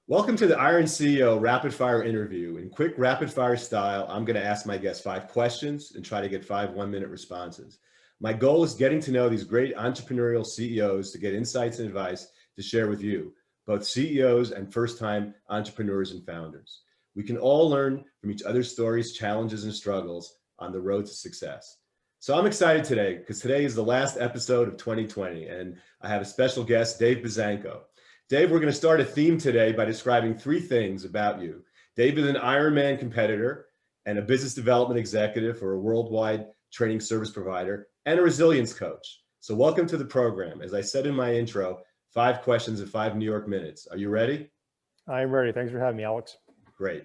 Welcome to the IronCEO Rapid Fire interview. In quick rapid fire style, I'm going to ask my guests 5 questions and try to get 5 one-minute responses. My goal is getting to know these great entrepreneurial CEOs to get insights and advice to share with you, both CEOs and first-time entrepreneurs and founders. We can all learn from each other's stories, challenges, and struggles on the road to success. So I'm excited today because today is the last episode of 2020, and I have a special guest, Dave Buzanko. Dave, we're going to start a theme today by describing 3 things about you. Dave is an Ironman competitor and a business development executive for a worldwide training service provider and a resilience coach. So welcome to the program. As I said in my intro, 5 questions in 5 New York minutes. Are you ready? I'm ready. Thanks for having me, Alex. Great.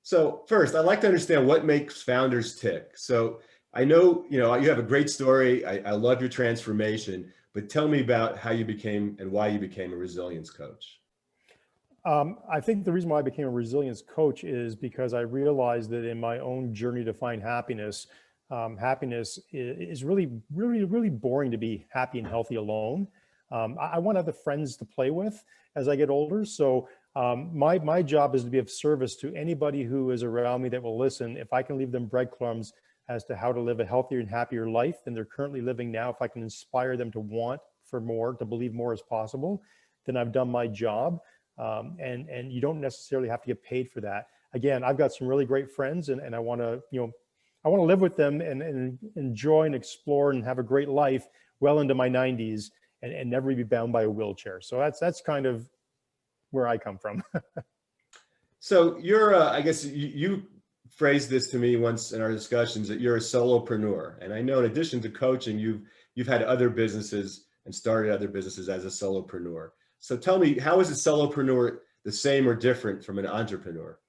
So first, I'd like to understand what makes founders tick. So I know, you have a great story. I love your transformation. But tell me about how you became and why you became a resilience coach. I think the reason why I became a resilience coach is because I realized that in my own journey to find happiness, happiness is really boring to be happy and healthy alone. I want to have the friends to play with as I get older. So my job is to be of service to anybody who is around me that will listen. If I can leave them breadcrumbs as to how to live a healthier and happier life than they're currently living now, if I can inspire them to want for more, to believe more is possible, then I've done my job. And you don't necessarily have to get paid for that. Again, I've got some really great friends, and I want to, I want to live with them and enjoy and explore and have a great life well into my 90s and never be bound by a wheelchair. So that's kind of where I come from. So you're, I guess you phrased this to me once in our discussions that you're a solopreneur. And I know in addition to coaching, you've had other businesses and started other businesses as a solopreneur. So tell me, how is a solopreneur the same or different from an entrepreneur?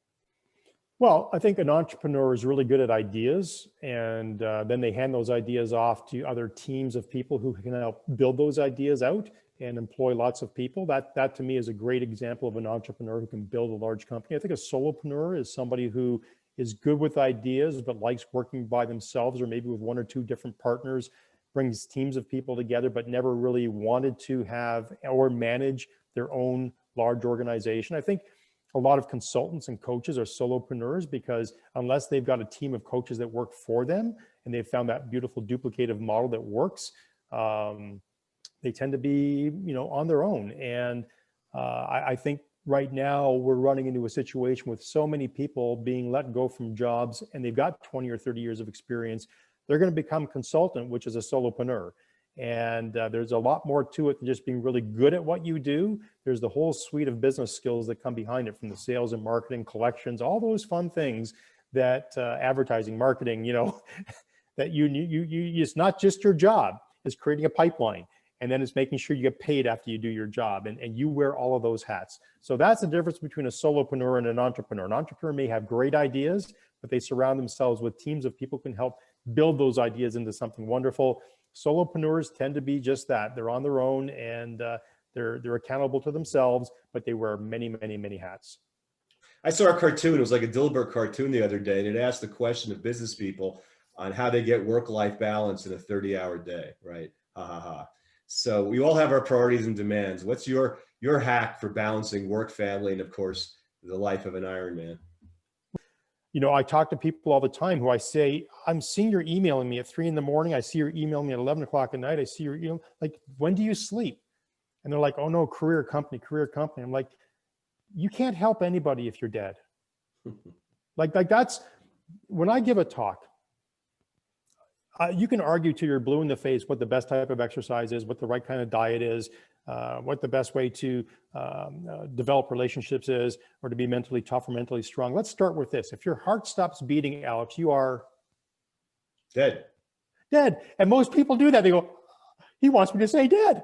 Well, I think an entrepreneur is really good at ideas, and then they hand those ideas off to other teams of people who can help build those ideas out and employ lots of people. That to me is a great example of an entrepreneur who can build a large company. I think a solopreneur is somebody who is good with ideas, but likes working by themselves or maybe with 1 or 2 different partners, brings teams of people together, but never really wanted to have or manage their own large organization. I think a lot of consultants and coaches are solopreneurs because unless they've got a team of coaches that work for them and they've found that beautiful duplicative model that works, they tend to be, on their own. And I think right now we're running into a situation with so many people being let go from jobs and they've got 20 or 30 years of experience. They're going to become consultant, which is a solopreneur. And there's a lot more to it than just being really good at what you do. There's the whole suite of business skills that come behind it, from the sales and marketing, collections, all those fun things that advertising, marketing, that you it's not just your job. It's creating a pipeline. And then it's making sure you get paid after you do your job. And you wear all of those hats. So that's the difference between a solopreneur and an entrepreneur. An entrepreneur may have great ideas, but they surround themselves with teams of people who can help build those ideas into something wonderful. Solopreneurs tend to be just that. They're on their own and they're accountable to themselves, but they wear many, many, many hats. I saw a cartoon. It was like a Dilbert cartoon the other day, and it asked the question of business people on how they get work-life balance in a 30-hour day, right? Ha ha ha. So we all have our priorities and demands. What's your hack for balancing work, family, and of course, the life of an Ironman? I talk to people all the time who I say, I'm seeing you're emailing me at 3 in the morning. I see you're emailing me at 11 o'clock at night. I see you're, like, when do you sleep? And they're like, oh no, career company. I'm like, you can't help anybody if you're dead. like that's, when I give a talk, you can argue till you're blue in the face what the best type of exercise is, what the right kind of diet is, what the best way to develop relationships is, or to be mentally tough or mentally strong. Let's start with this. If your heart stops beating, Alex, you are dead. And most people do that. They go, he wants me to say dead.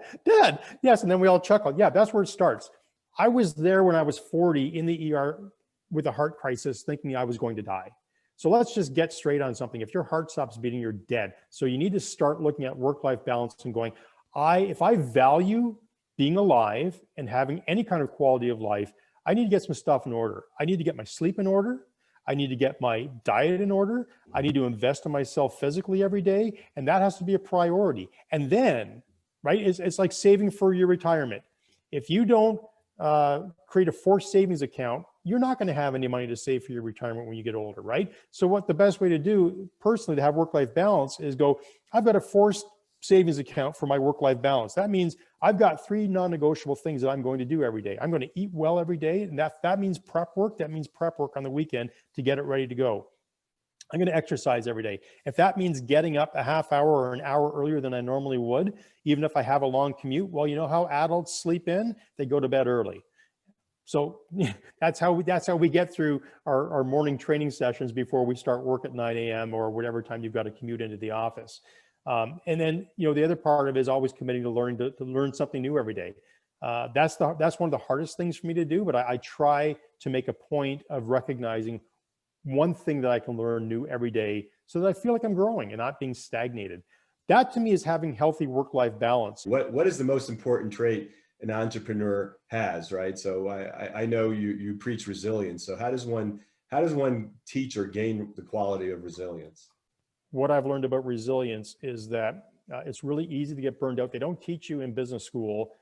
Yes. And then we all chuckle. Yeah, that's where it starts. I was there when I was 40 in the ER with a heart crisis, thinking I was going to die. So let's just get straight on something. If your heart stops beating, you're dead. So you need to start looking at work-life balance and going, if I value being alive and having any kind of quality of life, I need to get some stuff in order. I need to get my sleep in order. I need to get my diet in order. I need to invest in myself physically every day. And that has to be a priority. And then, right, it's like saving for your retirement. If you don't create a forced savings account, you're not going to have any money to save for your retirement when you get older, right? So what the best way to do personally to have work-life balance is go, I've got a forced savings account for my work-life balance. That means I've got 3 non-negotiable things that I'm going to do every day. I'm going to eat well every day, and that means prep work. That means prep work on the weekend to get it ready to go. I'm going to exercise every day. If that means getting up a half hour or an hour earlier than I normally would, even if I have a long commute, well, you know how adults sleep in? They go to bed early. So that's how we get through our morning training sessions before we start work at 9 a.m. or whatever time you've got to commute into the office. And then, the other part of it is always committing to learning to learn something new every day. That's one of the hardest things for me to do, but I try to make a point of recognizing one thing that I can learn new every day so that I feel like I'm growing and not being stagnated. That to me is having healthy work-life balance. What is the most important trait an entrepreneur has, right? So I know you preach resilience. So how does one teach or gain the quality of resilience? What I've learned about resilience is that it's really easy to get burned out. They don't teach you in business school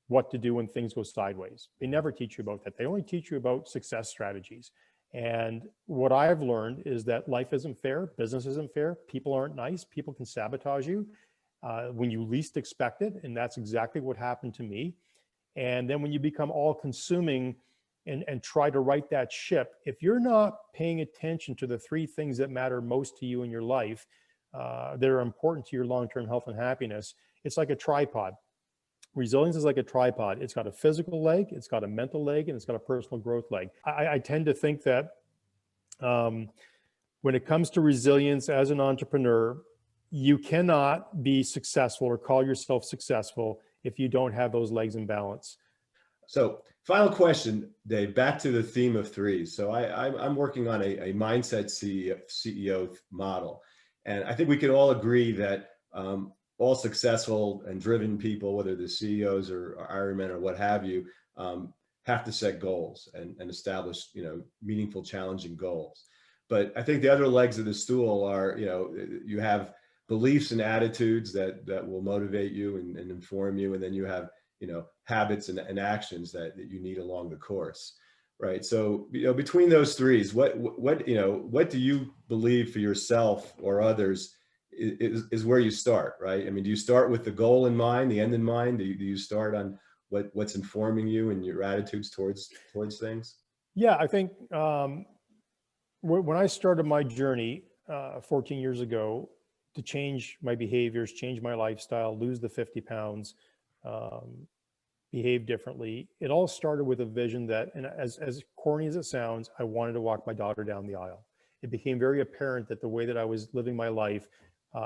what to do when things go sideways. They never teach you about that. They only teach you about success strategies. And what I've learned is that life isn't fair, business isn't fair, people aren't nice, people can sabotage you when you least expect it. And that's exactly what happened to me. And then when you become all consuming and try to right that ship, if you're not paying attention to the 3 things that matter most to you in your life, that are important to your long-term health and happiness, it's like a tripod. Resilience is like a tripod. It's got a physical leg, it's got a mental leg, and it's got a personal growth leg. I tend to think that when it comes to resilience as an entrepreneur, you cannot be successful or call yourself successful if you don't have those legs in balance. So final question, Dave, back to the theme of 3s. So I'm working on a mindset CEO model. And I think we can all agree that all successful and driven people, whether they're CEOs or Ironmen or what have you, have to set goals and establish, meaningful, challenging goals. But I think the other legs of the stool are, you have beliefs and attitudes that will motivate you and inform you. And then you have, habits and actions that you need along the course. Right. So, between those 3s, what do you believe for yourself or others is where you start, right? I mean, do you start with the goal in mind, the end in mind? Do you start on what's informing you and your attitudes towards things? Yeah, I think when I started my journey 14 years ago to change my behaviors, change my lifestyle, lose the 50 pounds, behave differently, it all started with a vision that, and as corny as it sounds, I wanted to walk my daughter down the aisle. It became very apparent that the way that I was living my life,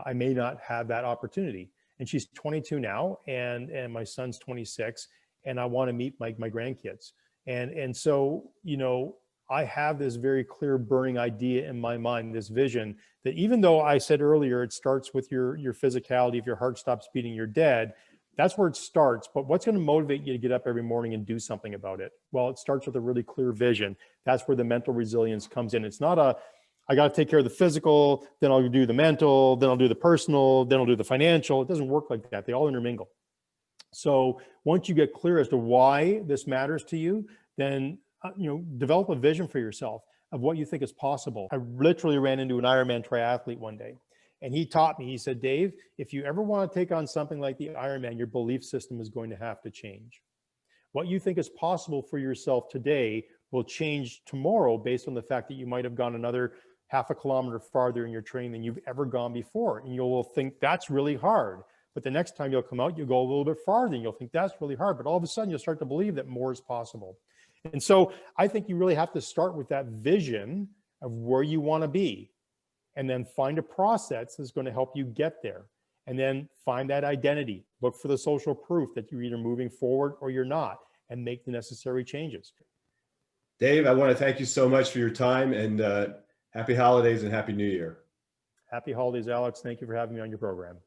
I may not have that opportunity. And she's 22 now, and my son's 26, and I want to meet my grandkids. And so, I have this very clear burning idea in my mind, this vision that even though I said earlier, it starts with your physicality. If your heart stops beating, you're dead. That's where it starts. But what's going to motivate you to get up every morning and do something about it? Well, it starts with a really clear vision. That's where the mental resilience comes in. It's not I got to take care of the physical, then I'll do the mental, then I'll do the personal, then I'll do the financial. It doesn't work like that. They all intermingle. So once you get clear as to why this matters to you, then develop a vision for yourself of what you think is possible. I literally ran into an Ironman triathlete one day, and he taught me, he said, Dave, if you ever want to take on something like the Ironman, your belief system is going to have to change. What you think is possible for yourself today will change tomorrow based on the fact that you might have gone another half a kilometer farther in your training than you've ever gone before. And you'll think that's really hard. But the next time you'll come out, you'll go a little bit farther and you'll think that's really hard. But all of a sudden you'll start to believe that more is possible. And so I think you really have to start with that vision of where you want to be, and then find a process that's going to help you get there. And then find that identity, look for the social proof that you're either moving forward or you're not, and make the necessary changes. Dave, I want to thank you so much for your time, and happy holidays and happy new year. Happy holidays, Alex. Thank you for having me on your program.